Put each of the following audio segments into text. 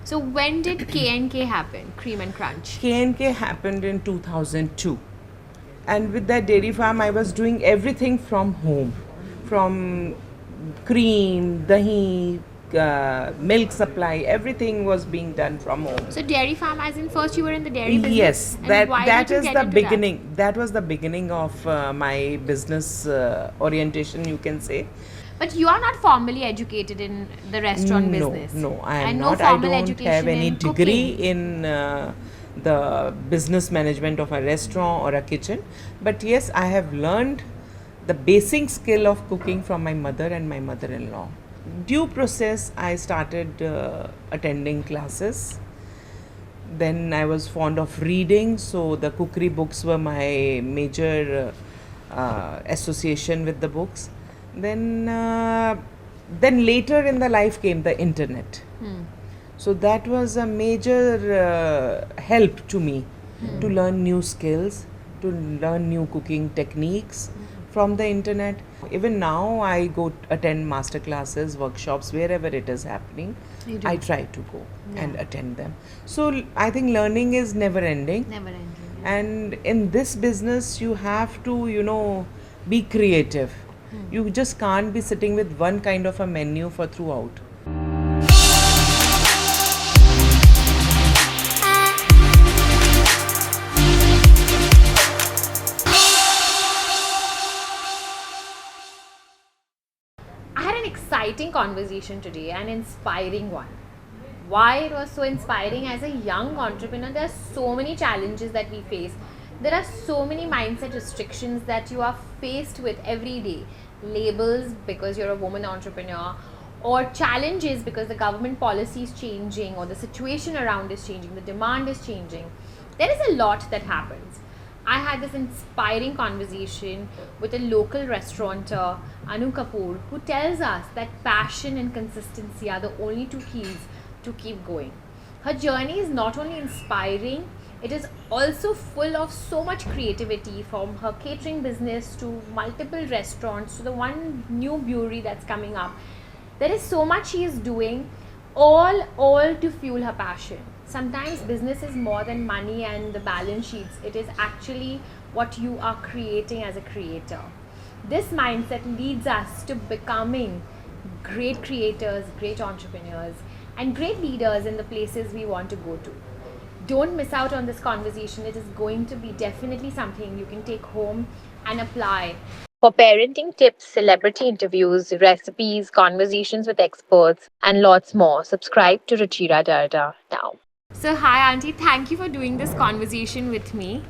So when did K&K happen, Cream and Crunch? K&K happened in 2002. And with that dairy farm, I was doing everything from home. From cream, dahi, milk supply, everything was being done from home. So dairy farm, as in first you were in the dairy business? Yes, And why that did you is get the into beginning. That was the beginning of my business orientation, you can say. But you are not formally educated in the restaurant business. No, I am and not. No I formal don't education have any in degree cooking. in the business management of a restaurant or a kitchen. But yes, I have learned the basic skill of cooking from my mother and my mother-in-law. Due process, I started attending classes. Then I was fond of reading, so the cookery books were my major association with the books. Then later in the life came the internet. So that was a major help to me to learn new skills, to learn new cooking techniques from the internet. Even now, I go attend master classes, workshops, wherever it is happening. I try to go and attend them. So I think learning is never ending. Never ending. And in this business, you have to, be creative. You just can't be sitting with one kind of a menu for throughout. I had an exciting conversation today, an inspiring one. Why it was so inspiring? As a young entrepreneur, there are so many challenges that we face. There are so many mindset restrictions that you are faced with every day. Labels because you're a woman entrepreneur, or challenges because the government policy is changing, or the situation around is changing, the demand is changing. There is a lot that happens. I had this inspiring conversation with a local restaurateur, Anu Kapoor, who tells us that passion and consistency are the only two keys to keep going. Her journey is not only inspiring, it is also full of so much creativity, from her catering business to multiple restaurants to the one new brewery that's coming up. There is so much she is doing, all to fuel her passion. Sometimes business is more than money and the balance sheets. It is actually what you are creating as a creator. This mindset leads us to becoming great creators, great entrepreneurs, and great leaders in the places we want to go to. Don't miss out on this conversation. It is going to be definitely something you can take home and apply. For parenting tips, celebrity interviews, recipes, conversations with experts, and lots more, subscribe to Ruchira Darda now. So, hi, Auntie. Thank you for doing this conversation with me.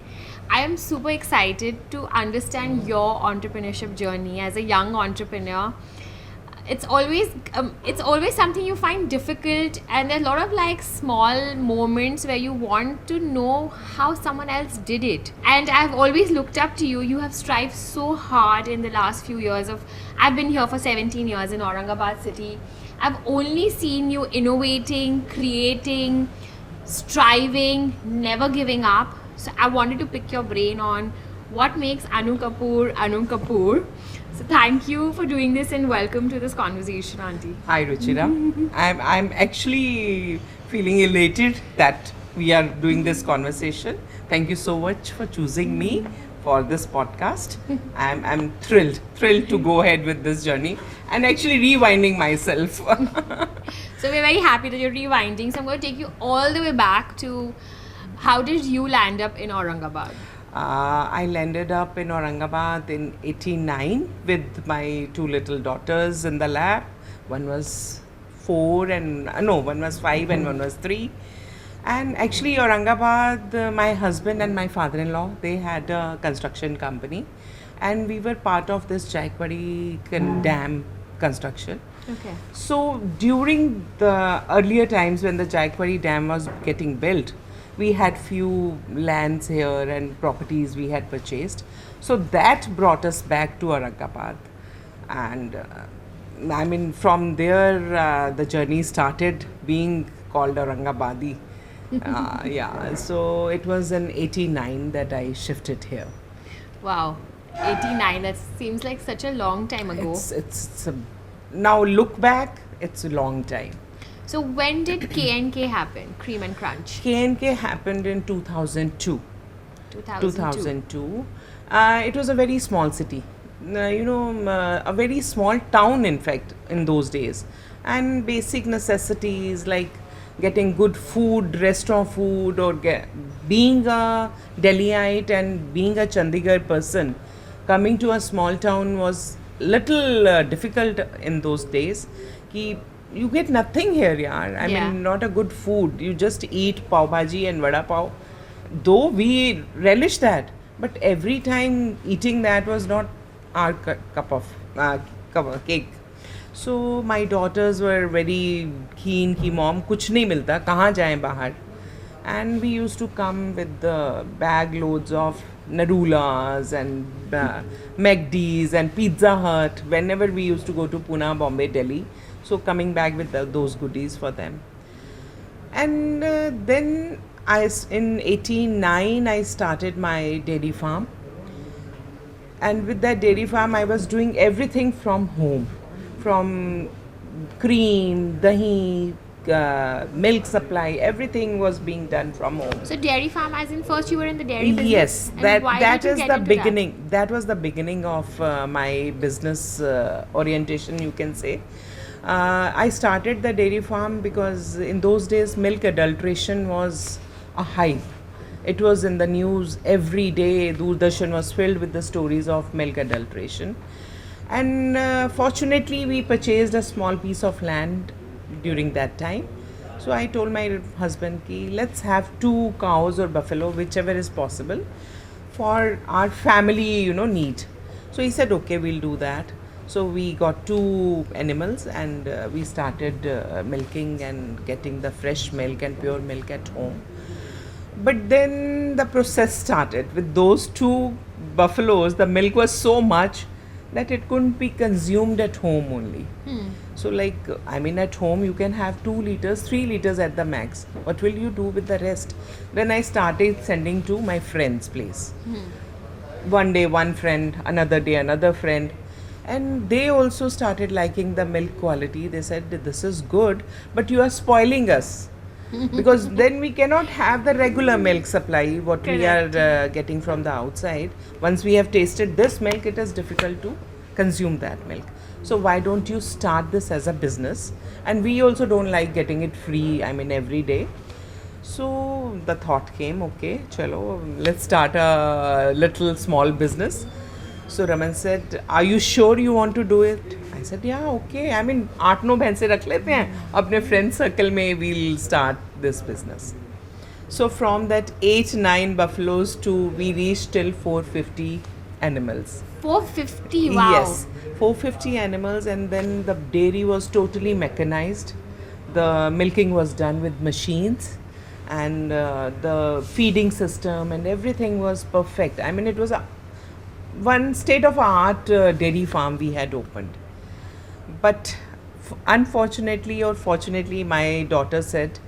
I am super excited to understand your entrepreneurship journey as a young entrepreneur. It's always something you find difficult, and there are a lot of like small moments where you want to know how someone else did it. And I've always looked up to you. You have strived so hard in the last few years of I've been here for 17 years in Aurangabad city. I've only seen you innovating, creating, striving, never giving up. So I wanted to pick your brain on what makes Anu Kapoor Anu Kapoor. So thank you for doing this and welcome to this conversation, Auntie. Hi, Ruchira. I'm actually feeling elated that we are doing this conversation. Thank you so much for choosing me for this podcast. I'm thrilled to go ahead with this journey and actually rewinding myself. So we're very happy that you're rewinding. So I'm going to take you all the way back to how did you land up in Aurangabad? I landed up in Aurangabad in 89 with my two little daughters in the lap. One was 4 and one was 5 and one was 3. And actually Aurangabad, my husband and my father-in-law, they had a construction company, and we were part of this Chhatrapati dam construction. Okay. So during the earlier times when the Chhatrapati dam was getting built, we had few lands here and properties we had purchased. So that brought us back to Aurangabad. And from there, the journey started being called Aurangabadi. So it was in 89 that I shifted here. Wow, 89. That seems like such a long time ago. Now look back, it's a long time. So when did K&K happen? Cream and Crunch. K&K happened in 2002. 2002. It was a very small city. A very small town, in fact, in those days. And basic necessities like getting good food, restaurant food, or being a Delhiite and being a Chandigarh person, coming to a small town was little difficult in those days. Ki you get nothing here, yaar. I mean, not a good food. You just eat pav bhaji and vada pav. Though we relish that, but every time eating that was not our cup of cake. So my daughters were very keen कि mom कुछ नहीं मिलता कहाँ जाएं बाहर, and we used to come with the bag loads of Narulas and McD's and Pizza Hut whenever we used to go to Pune, Bombay, Delhi. So coming back with those goodies for them. And then in 89 I started my dairy farm, and with that dairy farm I was doing everything from home, from cream, dahi, milk supply, everything was being done from home. So dairy farm, as in first you were in the dairy business? Yes, and that why that did you is get the into beginning. That was the beginning of my business orientation, you can say. I started the dairy farm because in those days milk adulteration was a hype. It was in the news every day. Doordarshan was filled with the stories of milk adulteration. And fortunately, we purchased a small piece of land during that time. So I told my husband, ki, let's have 2 cows or buffalo, whichever is possible, for our family, need. So he said, okay, we'll do that. So we got 2 animals, and we started milking and getting the fresh milk and pure milk at home. But then the process started. With those 2 buffaloes, the milk was so much that it couldn't be consumed at home only. So at home you can have 2 liters, 3 liters at the max. What will you do with the rest? Then I started sending to my friend's place. One day one friend, another day another friend. And they also started liking the milk quality. They said, this is good, but you are spoiling us. Because then we cannot have the regular milk supply, what we are getting from the outside. Once we have tasted this milk, it is difficult to consume that milk. So why don't you start this as a business? And we also don't like getting it free, every day. So the thought came, okay, chalo, let's start a little small business. So Raman said, are you sure you want to do it? I said, yeah, okay. 8-9 भैंसे रख लेते हैं अपने friend circle में, we'll start this business. So from that 8-9 buffaloes we reached till 450 animals. 450, wow. Yes, 450 animals, and then the dairy was totally mechanized. The milking was done with machines, and the feeding system and everything was perfect. It was one state-of-art dairy farm we had opened. But unfortunately or fortunately, my daughter said,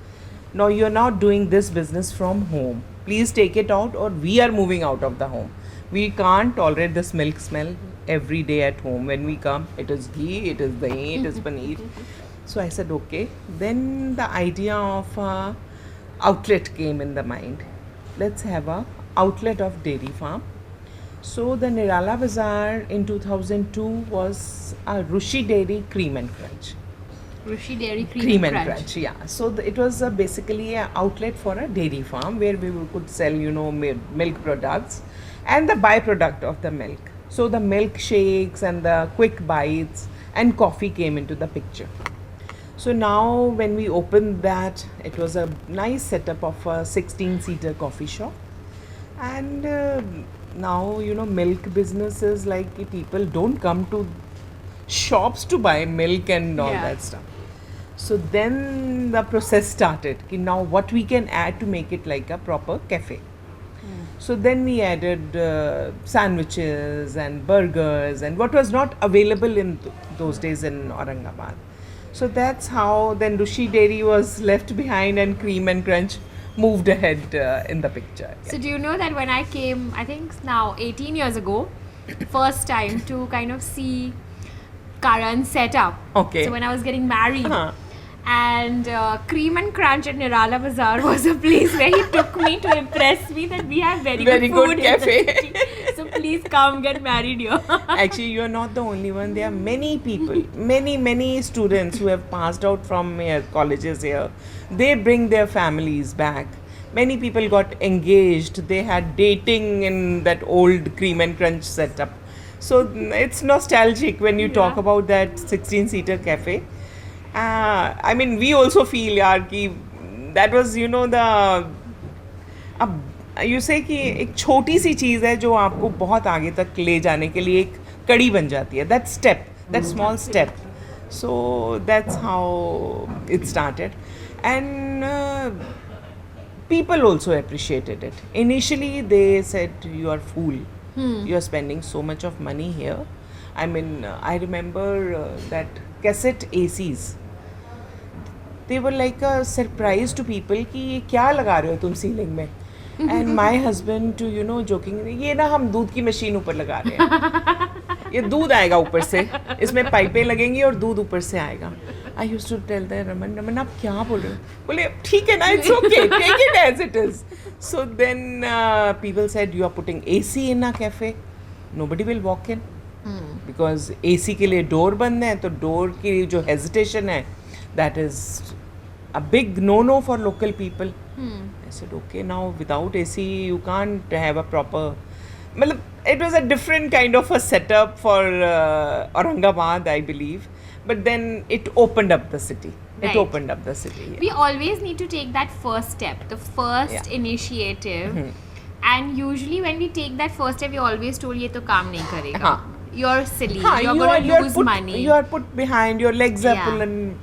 no, you're not doing this business from home. Please take it out, or we are moving out of the home. We can't tolerate this milk smell every day at home. When we come, it is ghee, it is dahi, it is paneer. So I said, okay. Then the idea of outlet came in the mind. Let's have a outlet of dairy farm. So the Nirala Bazar in 2002 was a Ruchi Dairy Cream and Crunch. Ruchi Dairy Cream and Crunch. Yeah. So it was basically an outlet for a dairy farm where we could sell, milk products and the byproduct of the milk. So the milkshakes and the quick bites and coffee came into the picture. So now when we opened that, it was a nice setup of a 16-seater coffee shop. And now, milk businesses, like people don't come to shops to buy milk and all that stuff. So then the process started. Now what we can add to make it like a proper cafe. So then we added sandwiches and burgers and what was not available in those days in Aurangabad. So that's how then Ruchi Dairy was left behind and Cream and Crunch moved ahead in the picture. So do you know that when I came, I think now 18 years ago, first time to kind of see Karan's setup. Okay. So when I was getting married, And Cream and Crunch at Nirala Bazar was a place where he took me to impress me that we have very Very good good food cafe. in the city. So please come get married here. Actually, you are not the only one. There are many people, many students who have passed out from here, colleges here. They bring their families back. Many people got engaged. They had dating in that old Cream and Crunch setup. So it's nostalgic when you talk Yeah. about that 16-seater cafe. I mean, we also feel yaar ki that was, you know, the अब you से कि एक छोटी सी चीज़ है जो आपको बहुत आगे तक ले जाने के लिए एक कड़ी बन जाती है, that step, that small step. So that's how it started and people also appreciated it. Initially they said you are fool, you are spending so much of money here. I mean, I remember that cassette ACs, they were like a surprise to people कि ये क्या लगा रहे हो तुम ceiling में. And my husband to, you know, joking, ये ना हम दूध की मशीन ऊपर लगा रहे हैं, ये दूध आएगा ऊपर से, इसमें पाइपें लगेंगी और दूध ऊपर से आएगा. I used to tell them, Raman आप क्या बोल रहे हो? बोले ठीक है ना, it's okay, take it as it is. So then people said you are putting AC in a cafe, nobody will walk in. Because AC के लिए डोर बंद है, तो डोर की जो hesitation है, that is a big no-no for local people. I said, okay, now without AC you can't have a proper. मतलब it was a different kind of a setup for Aurangabad, I believe. But then it opened up the city. Right. It opened up the city. Yeah. We always need to take that first step, the first initiative. And usually when we take that first step, we always told ये तो काम नहीं करेगा. हाँ. You're silly. हाँ, You're you going are to lose put, money. You are put behind. Your legs are Yeah.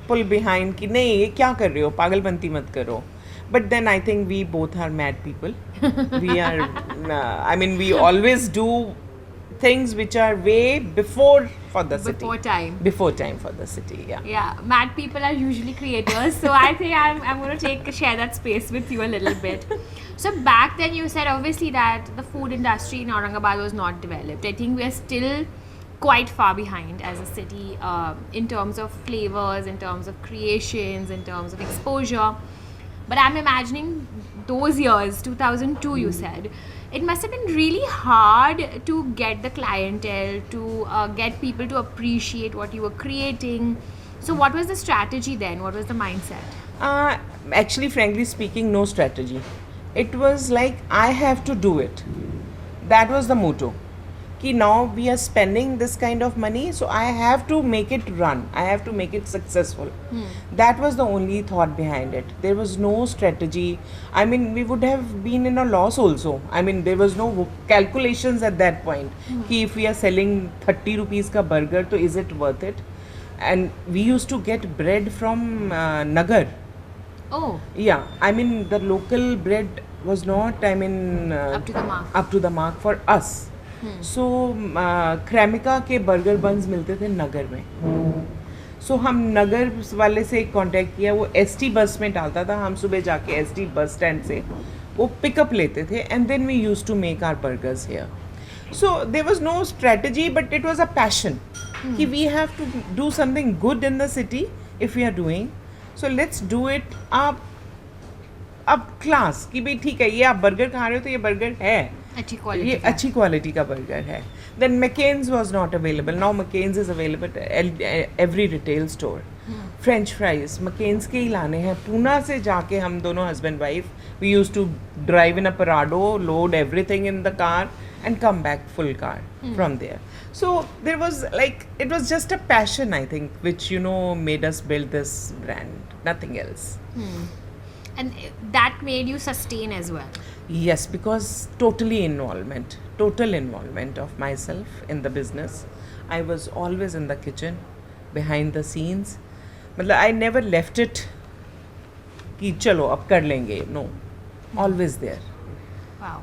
pull behind. कि नहीं ये क्या कर रहे हो? पागलपंती मत करो. But then I think we both are mad people. We are. I mean, we always do things which are way before for the city. Before time. Before time for the city. Yeah. Yeah, mad people are usually creators. So I think I'm going to share that space with you a little bit. So back then you said obviously that the food industry in Aurangabad was not developed. I think we are still quite far behind as a city in terms of flavors, in terms of creations, in terms of exposure. But I'm imagining those years, 2002 you said, it must have been really hard to get the clientele, to get people to appreciate what you were creating. So what was the strategy then? What was the mindset? Actually, frankly speaking, no strategy. It was like I have to do it. That was the motto. Ki now we are spending this kind of money, so I have to make it run. I have to make it successful. That was the only thought behind it. There was no strategy. I mean, we would have been in a loss also. I mean, there was no calculations at that point. Ki if we are selling 30 rupees ka burger, so is it worth it? And we used to get bread from Nagar. Oh, Yeah, I mean the local bread was not, I mean, up to the mark. up to the mark for us. So Cremica के burger बंस मिलते थे नगर में. So हम नगर वाले से contact किया, वो ST bus में डालता था, हम सुबह जाके एसटी बस स्टैंड से वो पिकअप लेते थे, and then we used to make our burgers here. So there was no strategy, but it was a passion. कि we have to do something good in the city if we are doing. So let's do it up class. कि भाई ठीक है, ये आप burger खा रहे हो तो ये बर्गर है, अच्छी ये क्वालिटी. अच्छी क्वालिटी का बर्गर है. Then McCain's was not available. Now McCain's is available at every retail store. French fries, McCain's के ही लाने हैं. पूना से जाके हम दोनों husband wife, we used to drive in a Parado, load everything in the car and come back full car from there. So there was like, it was just a passion, I think, which, you know, made us build this brand, nothing else. And that made you sustain as well. Yes, because total involvement of myself in the business. I was always in the kitchen, behind the scenes. मतलब I never left it कि चलो अब कर लेंगे. No, always there. Wow.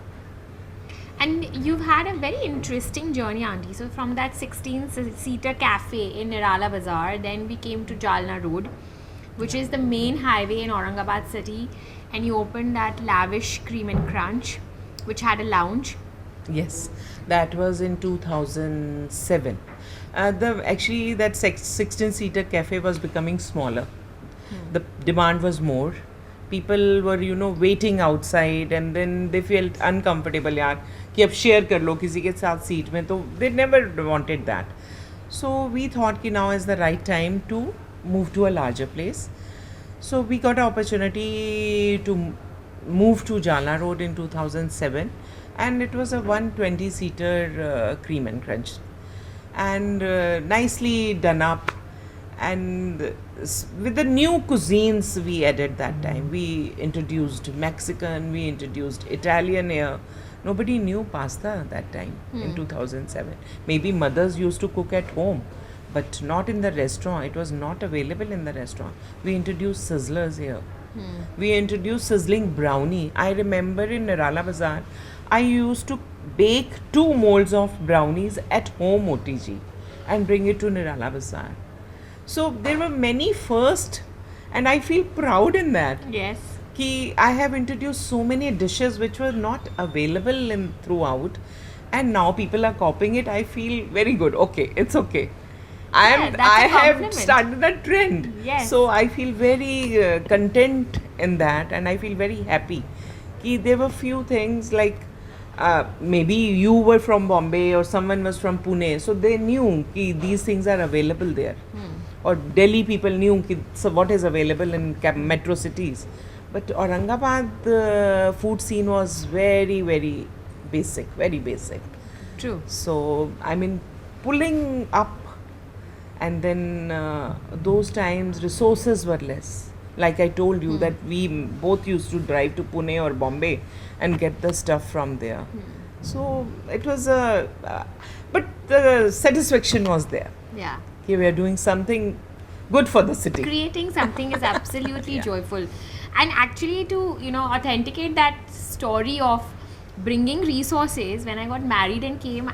And you've had a very interesting journey, Auntie. So from that 16-seater cafe in Nirala Bazar, then we came to Jalna Road, which is the main highway in Aurangabad city, and you opened that lavish Cream and Crunch, which had a lounge. Yes, that was in 2007. Actually that 16-seater cafe was becoming smaller. The demand was more. People were, waiting outside, and then they felt uncomfortable, यार कि अब share कर लो किसी के साथ seat में, तो they never wanted that. So we thought कि now is the right time to move to a larger place. So we got an opportunity to move to Jalna Road in 2007, and it was a 120-seater cream and crunch, and nicely done up, and with the new cuisines we added that time. We introduced Mexican, we introduced Italian here. Nobody knew pasta that time in 2007. Maybe mothers used to cook at home, but not in the restaurant. It was not available in the restaurant. We introduced sizzlers here. We introduced sizzling brownie. I remember in Nirala Bazar, I used to bake 2 molds of brownies at home OTG and bring it to Nirala Bazar. So there were many first, and I feel proud in that. Yes. Ki I have introduced so many dishes which were not available in throughout, and now people are copying it. I feel very good. Okay, it's okay. That's a I have compliment. started a trend. Yes. So I feel very content in that, and I feel very happy. Ki there were few things like maybe you were from Bombay or someone was from Pune, so they knew ki these things are available there. Or Delhi people knew ki, so what is available in metro cities. But Aurangabad food scene was very, very basic, very basic. True. So, I mean, pulling up, and then those times resources were less. Like I told you that we both used to drive to Pune or Bombay and get the stuff from there. So it was but the satisfaction was there. Yeah. Here we are doing something good for the city. Creating something is absolutely Yeah. joyful. And actually to, authenticate that story of bringing resources, when I got married and came,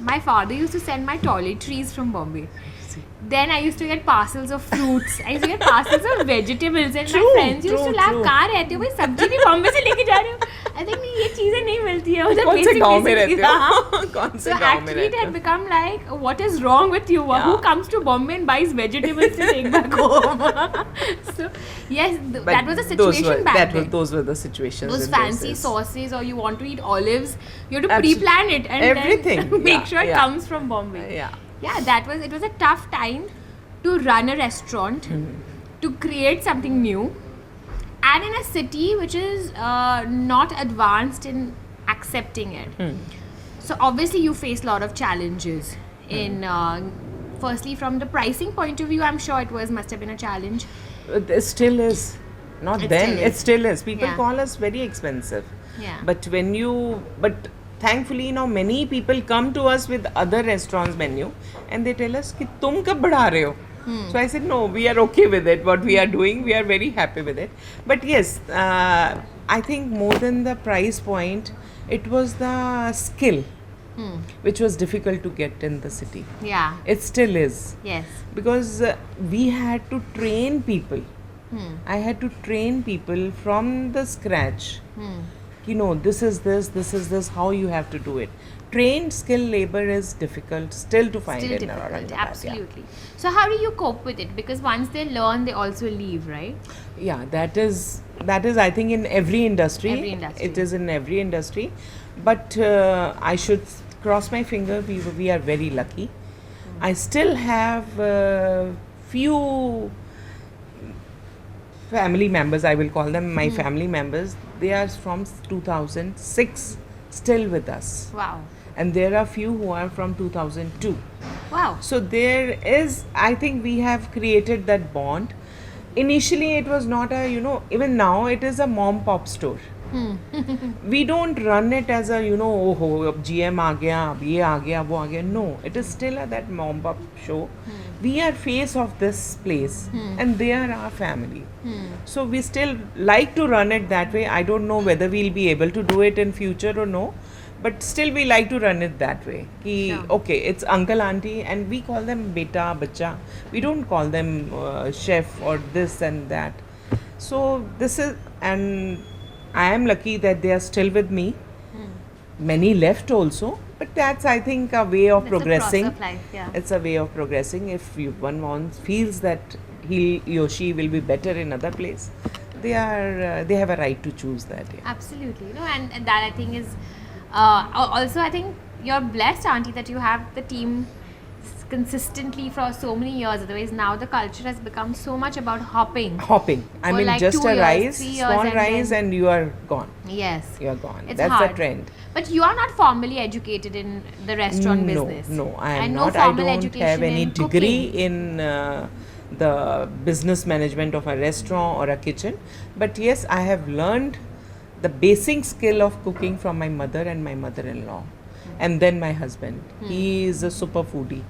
my father used to send my toiletries from Bombay. Then I used to get parcels of fruits. I used to get parcels of vegetables, and my True, friends used to true, laugh, true. कहाँ रहते हो भाई, सब्जी भी बॉम्बे से लेके जा रहे हो? I think नहीं, ये चीजें नहीं मिलती है उधर. कौन से गांव में रहते हो? हाँ. कौन से So गांव में actually it रहते had हो? become like, what is wrong with you? Yeah. Who comes to Bombay and buys vegetables to take back home? So yes, But that was a situation back then. Those were the situations. Those in fancy days. sauces, or you want to eat olives, you have to Absol- pre-plan it and everything. then make Yeah, sure it yeah. comes from Bombay. Yeah. Yeah, it was a tough time to run a restaurant, to create something new, and in a city which is not advanced in accepting it. So obviously you face a lot of challenges in firstly from the pricing point of view. I'm sure must have been a challenge. It still is. Not It then. still is. It still is. People Yeah. call us very expensive. Yeah. But thankfully now many people come to us with other restaurants menu, and they tell us कि तुम कब बढ़ा रहे हो? So I said no, we are okay with it. What we are doing, we are very happy with it. But yes, I think more than the price point, it was the skill which was difficult to get in the city. Yeah. It still is. Yes. Because we had to train people. I had to train people from the scratch. This is this, how you have to do it. Trained skilled labor is difficult still to find Still in difficult, Aurangabad. absolutely. So how do you cope with it? Because once they learn, they also leave, right? Yeah, that is I think in every industry. Every industry. It is in every industry. But I should cross my finger, we are very lucky. I still have few family members, I will call them my family members. They are from 2006 still with us. Wow. And there are few who are from 2002. Wow. So there is, I think we have created that bond. Initially it was not a, even now it is a mom pop store. We don't run it as a, oh ho, ab GM aa gaya, ab ye aa gaya, wo aa gaya. No, it is still that mom pop show. We are face of this place and they are our family. So we still like to run it that way. I don't know whether we'll be able to do it in future or no. But still we like to run it that way. Ki, Sure. okay, it's uncle, auntie, and we call them beta, bacha. We don't call them chef or this and that. So this is, and I am lucky that they are still with me. Many left also, but that's, I think, a way of That's progressing. a process of life, yeah. It's a way of progressing. If one feels that he or she will be better in other place, they have a right to choose that. Yeah. Absolutely. And that I think is also, I think you're blessed, auntie, that you have the team consistently for so many years. Otherwise, now the culture has become so much about hopping. Hopping. I For mean, like just 2 a years, rise, 3 years, small and rise, then- and you are gone. Yes. You are gone. It's That's hard. the trend. But you are not formally educated in the restaurant business. No, I am and not. No I formal don't education have any in degree cooking. in the business management of a restaurant or a kitchen. But yes, I have learned the basic skill of cooking from my mother and my mother-in-law. And then my husband. He is a super foodie.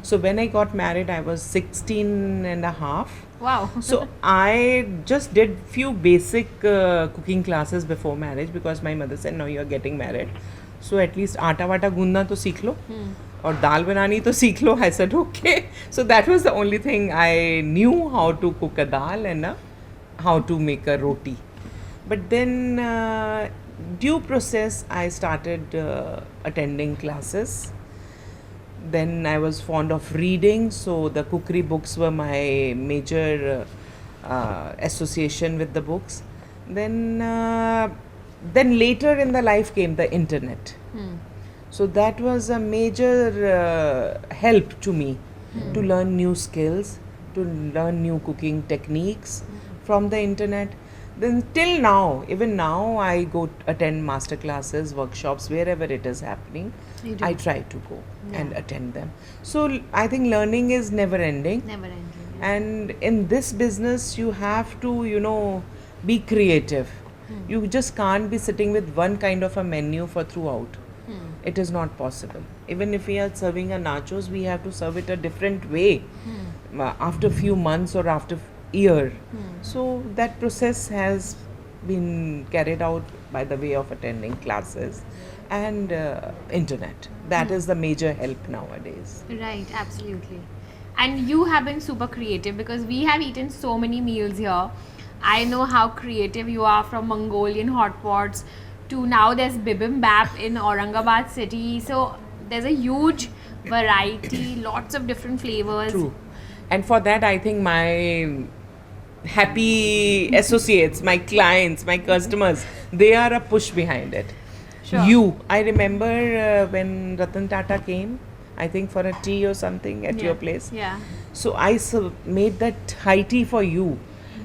So when I got married, I was 16 and a half. Wow. So I just did few basic cooking classes before marriage because my mother said, no, you are getting married. So at least आटा वाटा गूंदना तो सीख लो और दाल बनानी तो सीख लो. I said, okay. So that was the only thing I knew, how to cook a dal and how to make a roti. But then due process, I started attending classes. Then I was fond of reading, so the cookery books were my major association with the books. Then later in the life came the internet. So that was a major help to me to learn new skills, to learn new cooking techniques from the internet. Then till now, even now, I go attend master classes, workshops, wherever it is happening. You do. I try to go and attend them. So I think learning is never ending. Never ending. And in this business, you have to, be creative. You just can't be sitting with one kind of a menu for throughout. It is not possible. Even if we are serving a nachos, we have to serve it a different way after few months or after year. So that process has been carried out by the way of attending classes and internet. That is the major help nowadays. Right, absolutely. And you have been super creative because we have eaten so many meals here. I know how creative you are, from Mongolian hot pots to now there's bibimbap in Aurangabad city. So there's a huge variety, lots of different flavors. True. And for that, I think my happy associates, my clients, my customers, they are a push behind it. Sure. I remember when Ratan Tata came, I think for a tea or something at your place. Yeah. So I made that high tea for you.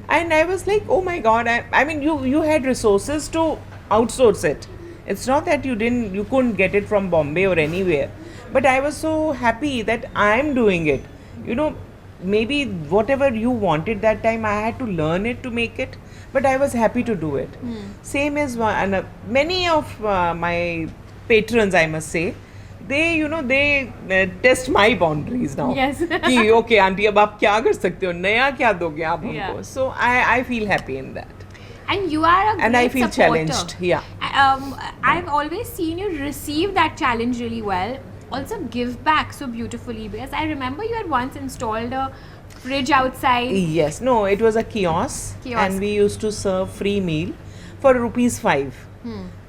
And I was like, oh my God, I mean, you had resources to outsource it. It's not that you couldn't get it from Bombay or anywhere. But I was so happy that I'm doing it. Maybe whatever you wanted that time, I had to learn it to make it. But I was happy to do it. Same as many of my patrons, I must say, they test my boundaries now. Yes. कि okay auntie अब आप क्या कर सकते हो, नया क्या दोगे आप हमको. Yeah. So I feel happy in that. And you are a great And I feel supporter. challenged. Yeah. I've always seen you receive that challenge really well. Also give back so beautifully, because I remember you had once installed a fridge outside. Yes. No, it was a kiosk. And we used to serve free meal for ₹5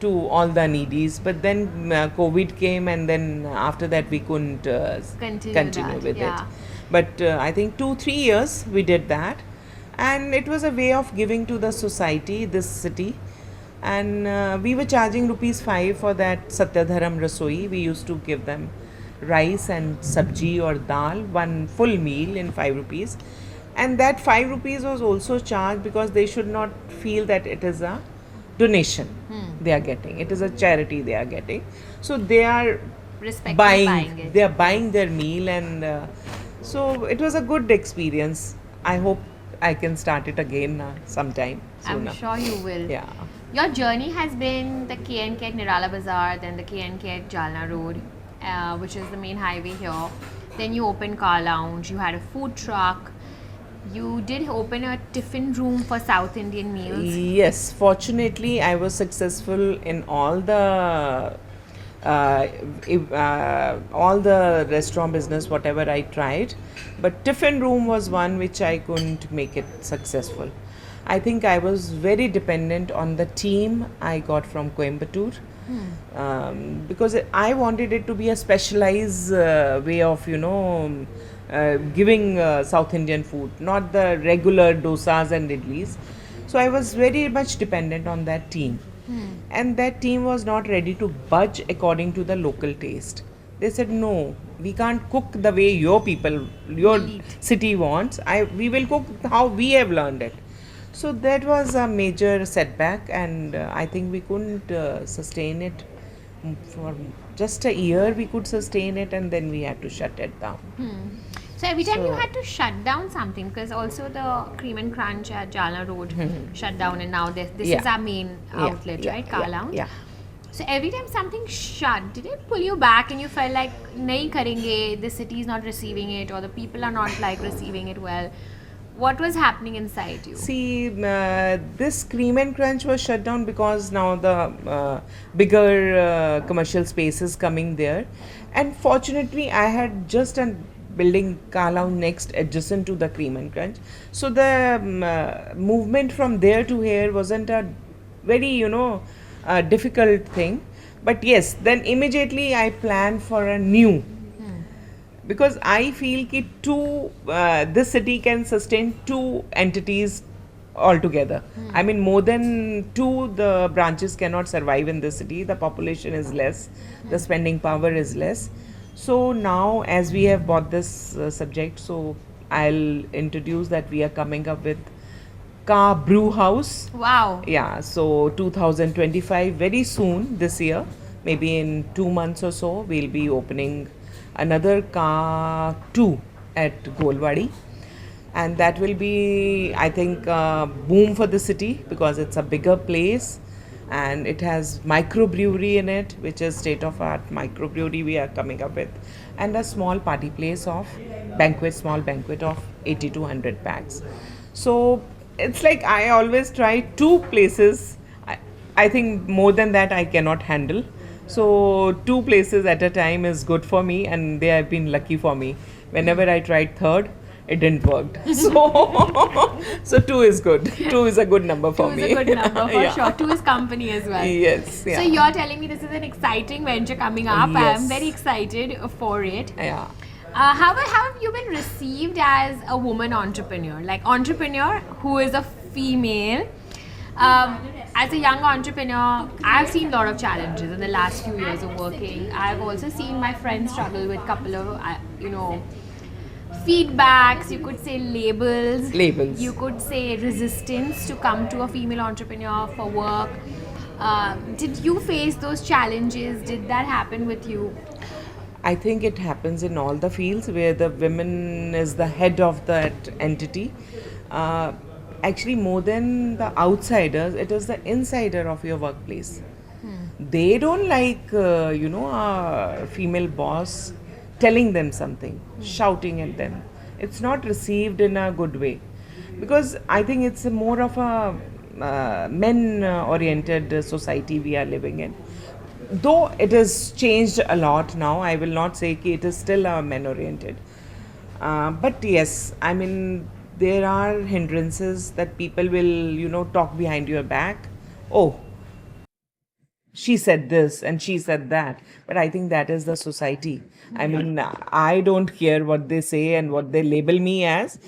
to all the needies. But then COVID came, and then after that we couldn't continue with it. But I think 2-3 years we did that. And it was a way of giving to the society, this city. And we were charging ₹5 for that Satyadharam Rasoi. We used to give them rice and sabji or dal, one full meal in ₹5. And that ₹5 was also charged because they should not feel that it is a donation they are getting. It is a charity they are getting. So they are buying it. They are buying their meal, and so it was a good experience. I hope I can start it again sometime sooner. I'm sure you will. Yeah. Your journey has been the K&K at Nirala Bazar, then the K&K at Jalna Road, which is the main highway here. Then you opened Car Lounge, you had a food truck. You did open a tiffin room for South Indian meals. Yes, fortunately, I was successful in all the restaurant business, whatever I tried. But tiffin room was one which I couldn't make it successful. I think I was very dependent on the team I got from Coimbatore. Because I wanted it to be a specialized way of, giving South Indian food, not the regular dosas and idlis. So I was very much dependent on that team. And that team was not ready to budge according to the local taste. They said, no, we can't cook the way your people, your city wants. We will cook how we have learned it. So that was a major setback, and I think we couldn't sustain it for just a year. We could sustain it, and then we had to shut it down. So every time you So- had to shut down something, because also the Cream and Crunch at Jalna Road shut down, and now this Yeah. is our main outlet, right? Car Lounge. Yeah. So every time something shut, did it pull you back and you felt like nahi karenge, the city is not receiving it, or the people are not like receiving it well? What was happening inside you? See, this Cream and Crunch was shut down because now the bigger commercial space is coming there. And fortunately, I had just a building Kalau next adjacent to the Cream and Crunch. So the movement from there to here wasn't a very, difficult thing. But yes, then immediately I planned for a new, because I feel that this city can sustain two entities altogether. I mean, more than two, the branches cannot survive in this city. The population is less, the spending power is less. So now, as we have bought this subject, so I'll introduce that we are coming up with Brew House. Wow. Yeah, so 2025, very soon this year, maybe in 2 months or so, we'll be opening another car 2 at Golwadi, and that will be, I think, boom for the city because it's a bigger place and it has microbrewery in it, which is state of art microbrewery we are coming up with, and a small party place of small banquet of 80 to 100 packs. So it's like I always try 2 places. I think more than that I cannot handle. So 2 places at a time is good for me, and they have been lucky for me. Whenever I tried third, it didn't work. So 2 is good. 2 is a good number for Two me. is a good number for Yeah. sure. 2 is company as well. Yes. Yeah. So you're telling me this is an exciting venture coming up. Yes. I'm very excited for it. Yeah. How have you been received as a woman entrepreneur? Like entrepreneur who is a female. As a young entrepreneur, I've seen a lot of challenges in the last few years of working. I've also seen my friends struggle with a couple of, feedbacks, you could say labels. You could say resistance to come to a female entrepreneur for work. Did you face those challenges? Did that happen with you? I think it happens in all the fields where the women is the head of that entity. Actually, more than the outsiders, it is the insider of your workplace. They don't like, a female boss telling them something, shouting at them. It's not received in a good way, because I think it's more of a men-oriented society we are living in. Though it has changed a lot now, I will not say that it is still men-oriented. But yes, I mean, there are hindrances that people will, talk behind your back. Oh, she said this and she said that. But I think that is the society. I mean, I don't care what they say and what they label me as.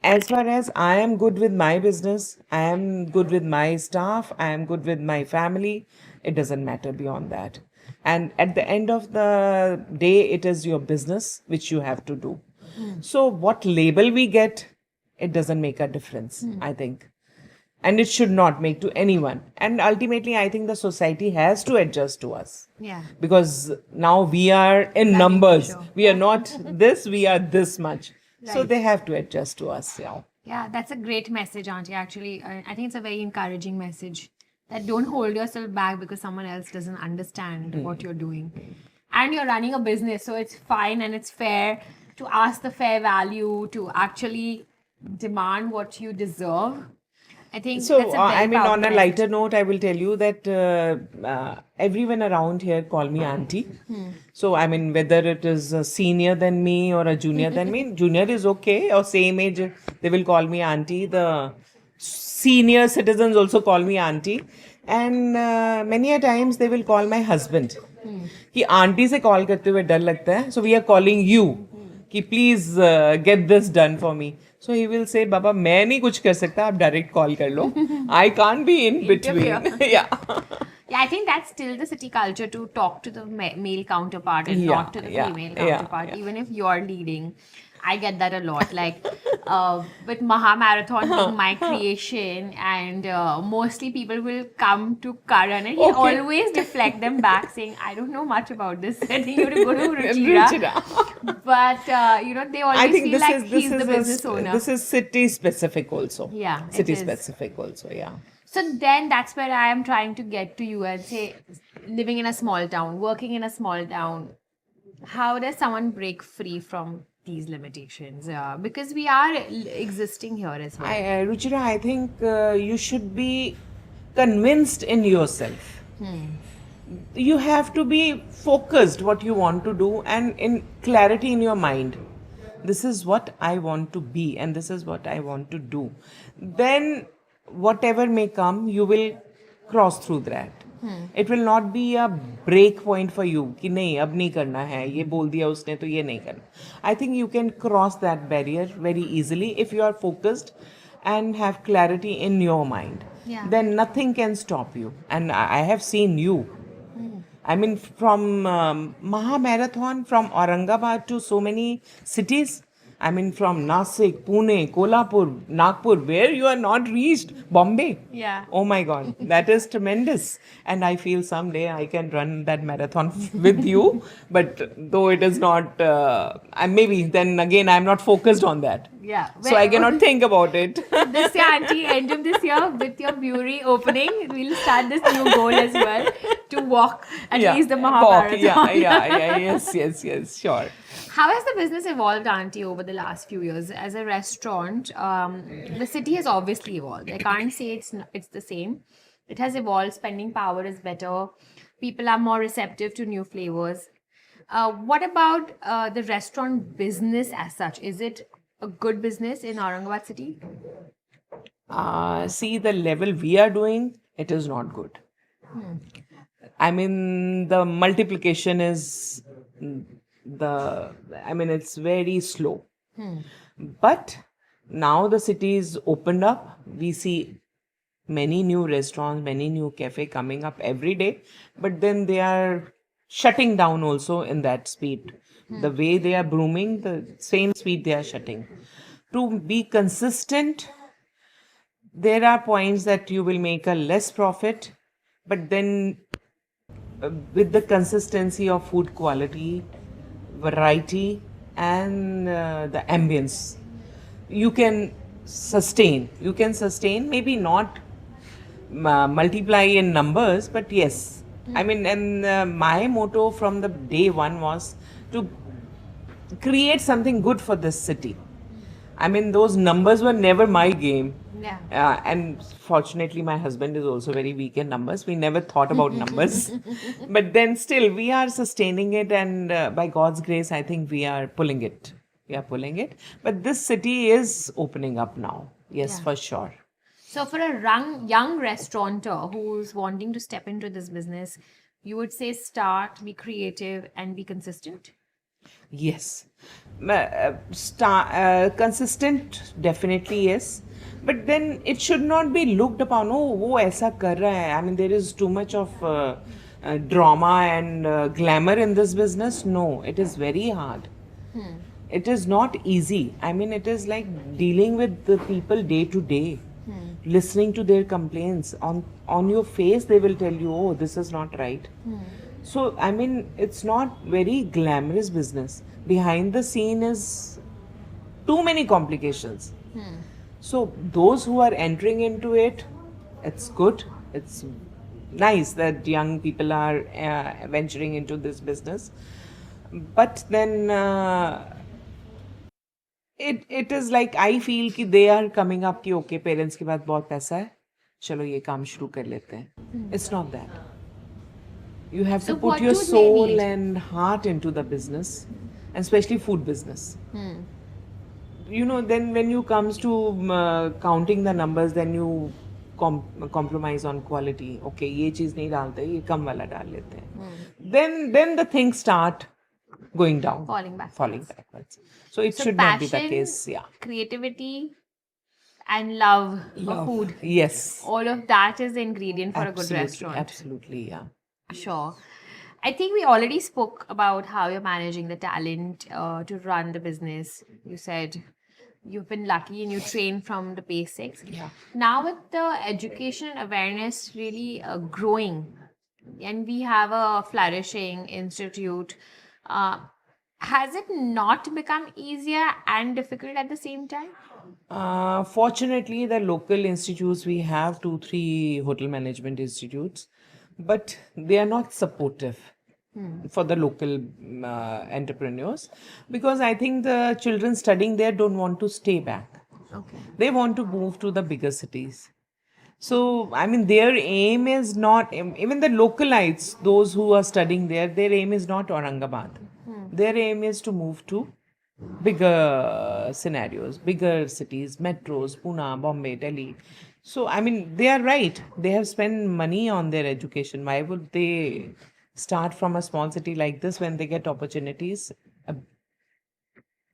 As far as I am good with my business, I am good with my staff, I am good with my family, it doesn't matter beyond that. And at the end of the day, it is your business which you have to do. So what label we get, it doesn't make a difference, I think. And it should not make to anyone. And ultimately, I think the society has to adjust to us. Yeah. Because now we are in numbers. We are not this, we are this much. So they have to adjust to us. Yeah. Yeah, that's a great message, Auntie. Actually, I think it's a very encouraging message that don't hold yourself back because someone else doesn't understand what you're doing. And you're running a business, so it's fine and it's fair to ask the fair value, to actually demand what you deserve. I think So, that's a very I mean, on powerful a message. lighter note, I will tell you that everyone around here call me auntie. So, I mean, whether it is a senior than me or a junior than me, junior is okay, or same age, they will call me auntie. The senior citizens also call me auntie. And many a times they will call my husband. कि aunty से call करते हुए डर लगता है, so we are calling you. कि please get this done for me. So he will say, Baba, मैं नहीं कुछ कर सकता, आप direct call कर लो. I can't be in between. Yeah. Yeah, I think that's still the city culture to talk to the male counterpart and Yeah, not to the yeah, female yeah, counterpart, yeah. even if you're leading. I get that a lot. Like with Maha Marathon being my creation, and mostly people will come to Karan and he'll Okay. always deflect them back saying, I don't know much about this. I think you have to go to Ruchira. Ruchira. But, they I always think feel like he's the business owner. This is city specific also. Yeah, it City is. specific also, yeah. So then that's where I am trying to get to you and say, living in a small town, working in a small town, how does someone break free from these limitations? Because we are existing here as well. Ruchira, I think you should be convinced in yourself. You have to be focused what you want to do and in clarity in your mind. This is what I want to be and this is what I want to do. Then whatever may come, you will cross through that. It will not be a break point for you कि नहीं अब नहीं करना है ये बोल दिया उसने तो ये नहीं करना. I think you can cross that barrier very easily if you are focused and have clarity in your mind. Yeah. Then nothing can stop you. And I have seen you. I mean, from Maha Marathon, from Aurangabad to so many cities. I mean, from Nasik, Pune, Kolhapur, Nagpur, where you are not reached, Bombay. Yeah. Oh my God, that is tremendous. And I feel someday I can run that marathon with you. But though it is not, maybe then again I'm not focused on that. Yeah. So I cannot think about it. This year, Auntie, end of this year, with your brewery opening, we'll start this new goal as well to walk at least the Mahabharata. Yes, sure. How has the business evolved, Auntie, over the last few years? As a restaurant, the city has obviously evolved. I can't say it's the same. It has evolved. Spending power is better. People are more receptive to new flavors. What about the restaurant business as such? Is it a good business in Aurangabad city? See, the level we are doing, it is not good. I mean, the multiplication is it's very slow. But now the city is opened up. We see many new restaurants, many new cafe coming up every day. But then they are shutting down also in that speed. The way they are booming, the same speed they are shutting. To be consistent, there are points that you will make a less profit, but then with the consistency of food quality, variety, and the ambience, you can sustain. You can sustain, maybe not multiply in numbers, but yes. I mean, and my motto from the day one was to create something good for this city. I mean, those numbers were never my game. Yeah. And fortunately, my husband is also very weak in numbers. We never thought about numbers. But then still, we are sustaining it. And by God's grace, I think we are pulling it. But this city is opening up now. Yes, for sure. So for a young restaurateur who's wanting to step into this business, you would say start, be creative, and be consistent? Yes. Consistent, definitely yes. But then it should not be looked upon, oh, wo aisa kar raha hai. I mean, there is too much of drama and glamour in this business. No, it is very hard. It is not easy. I mean, it is like dealing with the people day to day. Listening to their complaints. On your face, they will tell you, oh, this is not right. So, I mean, it's not very glamorous business. Behind the scene is too many complications. So, those who are entering into it, it's good. It's nice that young people are venturing into this business. But then it is like I feel कि they are coming up कि okay, parents के पास बहुत पैसा है, चलो ये काम शुरू कर लेते हैं. It's not that. You have to put your soul and heart into the business, and especially food business. You know, then when you comes to counting the numbers, then you compromise on quality. Okay, ये चीज नहीं डालते, ये कम वाला डाल लेते हैं. Then the things start going down, falling backwards. falling backwards. So it So should not be the passion, case. Yeah. creativity, and love for Love. food. Yes. All of that is the ingredient for a good Absolutely. restaurant. Absolutely. Yeah. Sure. I think we already spoke about how you're managing the talent to run the business. You said you've been lucky and you train from the basics. Yeah. Now, with the education and awareness really growing, and we have a flourishing institute, has it not become easier and difficult at the same time? Fortunately, the local institutes, we have 2, 3 hotel management institutes, but they are not supportive for the local entrepreneurs, because I think the children studying there don't want to stay back. Okay. They want to move to the bigger cities. So, I mean, their aim is not, even the localites, those who are studying there, their aim is not Aurangabad. Their aim is to move to bigger scenarios, bigger cities, metros, Pune, Bombay, Delhi. So, I mean, they are right. They have spent money on their education. Why would they start from a small city like this when they get opportunities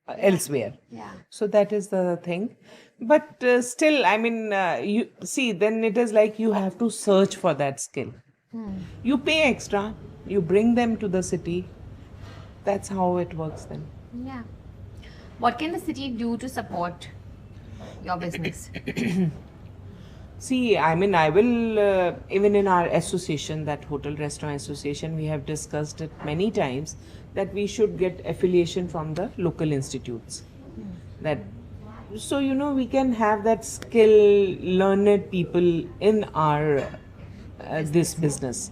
elsewhere? Yeah. So that is the thing. But still, I mean, you see, then it is like you have to search for that skill. You pay extra, you bring them to the city. That's how it works then. Yeah. What can the city do to support your business? See, I mean, I will, even in our association, that Hotel Restaurant Association, we have discussed it many times that we should get affiliation from the local institutes. That, so, you know, we can have that skill, learned people in our this business.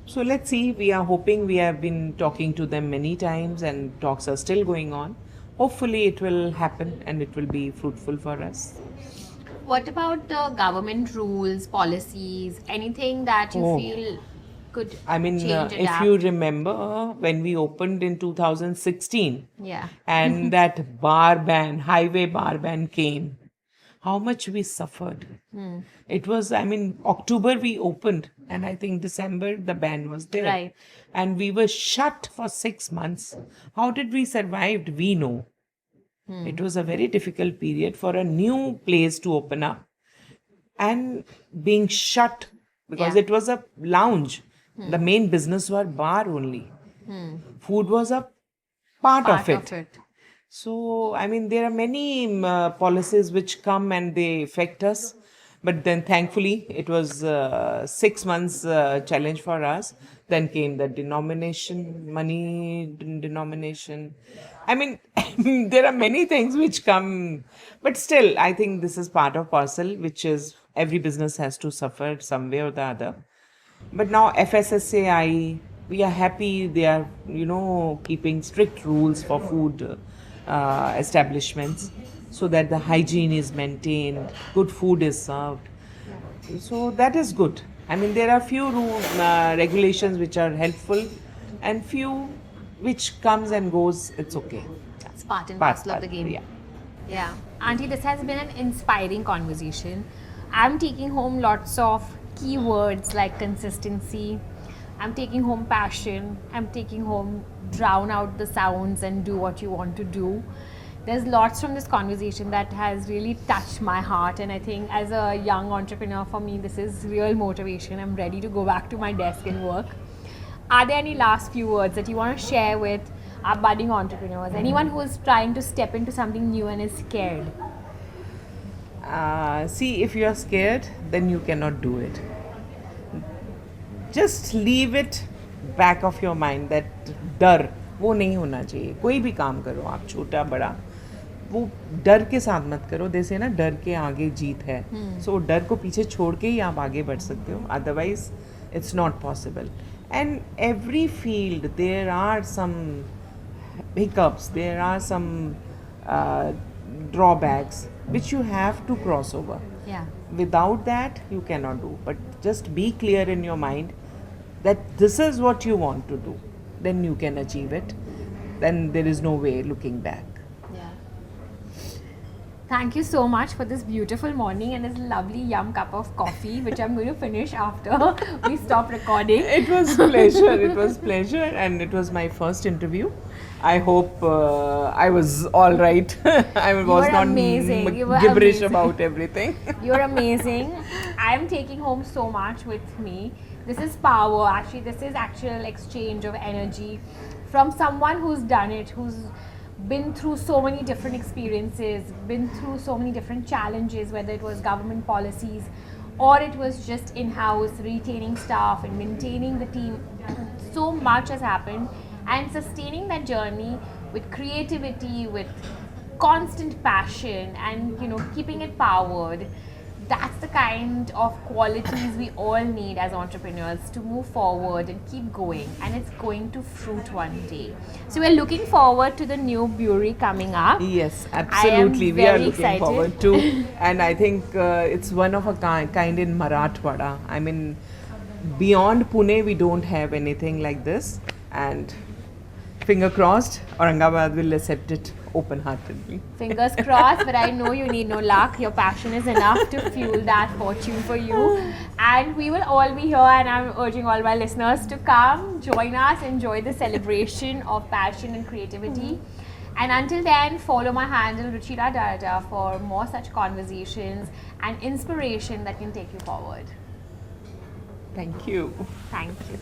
So let's see, we are hoping, we have been talking to them many times and talks are still going on. Hopefully it will happen and it will be fruitful for us. What about the government rules, policies, anything that you Oh. feel could I mean, change, if adapt? you remember when we opened in 2016 Yeah. and that bar ban, highway bar ban came, how much we suffered. It was, I mean, October we opened and I think December the ban was there. Right. And we were shut for 6 months. How did we survive? We know. It was a very difficult period for a new place to open up and being shut because Yeah. it was a lounge. The main business was bar only. Food was a part of it. So, I mean, there are many policies which come and they affect us. But then, thankfully, it was 6 months challenge for us. Then came the denomination, money denomination. I mean, there are many things which come. But still, I think this is part of parcel, which is every business has to suffer some way or the other. But now FSSAI, we are happy they are, you know, keeping strict rules for food establishments so that the hygiene is maintained, good food is served. So that is good. I mean, there are few regulations which are helpful and few which comes and goes, it's okay. It's part and parcel of the game. Yeah. Yeah. Auntie, this has been an inspiring conversation. I'm taking home lots of keywords like consistency. I'm taking home passion. I'm taking home drown out the sounds and do what you want to do. There's lots from this conversation that has really touched my heart, and I think as a young entrepreneur, for me, this is real motivation. I'm ready to go back to my desk and work. Are there any last few words that you want to share with our budding entrepreneurs? Anyone who is trying to step into something new and is scared? See, if you are scared, then you cannot do it. Just leave it back of your mind that डर वो नहीं होना चाहिए. कोई भी काम करो आप, छोटा बड़ा, वो डर के साथ मत करो. जैसे ना डर के आगे जीत है. सो डर को पीछे छोड़ के ही आप आगे बढ़ सकते हो. Otherwise it's not possible. And every field there are some hiccups, there are some drawbacks which you have to cross over. Yeah. Without that, you cannot do. But just be clear in your mind that this is what you want to do. Then you can achieve it. Then there is no way looking back. Yeah. Thank you so much for this beautiful morning and this lovely yum cup of coffee, which I'm going to finish after we stop recording. It was pleasure. It was pleasure, and it was my first interview. I hope I was all right. I was were not amazing. You were gibberish amazing. about everything. You're amazing. I'm taking home so much with me. This is power, actually. This is actual exchange of energy from someone who's done it, who's been through so many different experiences, been through so many different challenges, whether it was government policies or it was just in-house retaining staff and maintaining the team. So much has happened, and sustaining that journey with creativity, with constant passion, and keeping it powered. That's the kind of qualities we all need as entrepreneurs to move forward and keep going, and it's going to fruit one day. So we're looking forward to the new brewery coming up. Yes, absolutely. We are very looking excited. forward to, and I think it's one of a kind in Marathwada. I mean, beyond Pune, we don't have anything like this, and finger crossed, Aurangabad will accept it open-heartedly. Fingers crossed, but I know you need no luck. Your passion is enough to fuel that fortune for you. And we will all be here, and I'm urging all my listeners to come, join us, enjoy the celebration of passion and creativity. And until then, follow my handle Ruchira Darda for more such conversations and inspiration that can take you forward. Thank you. Thank you.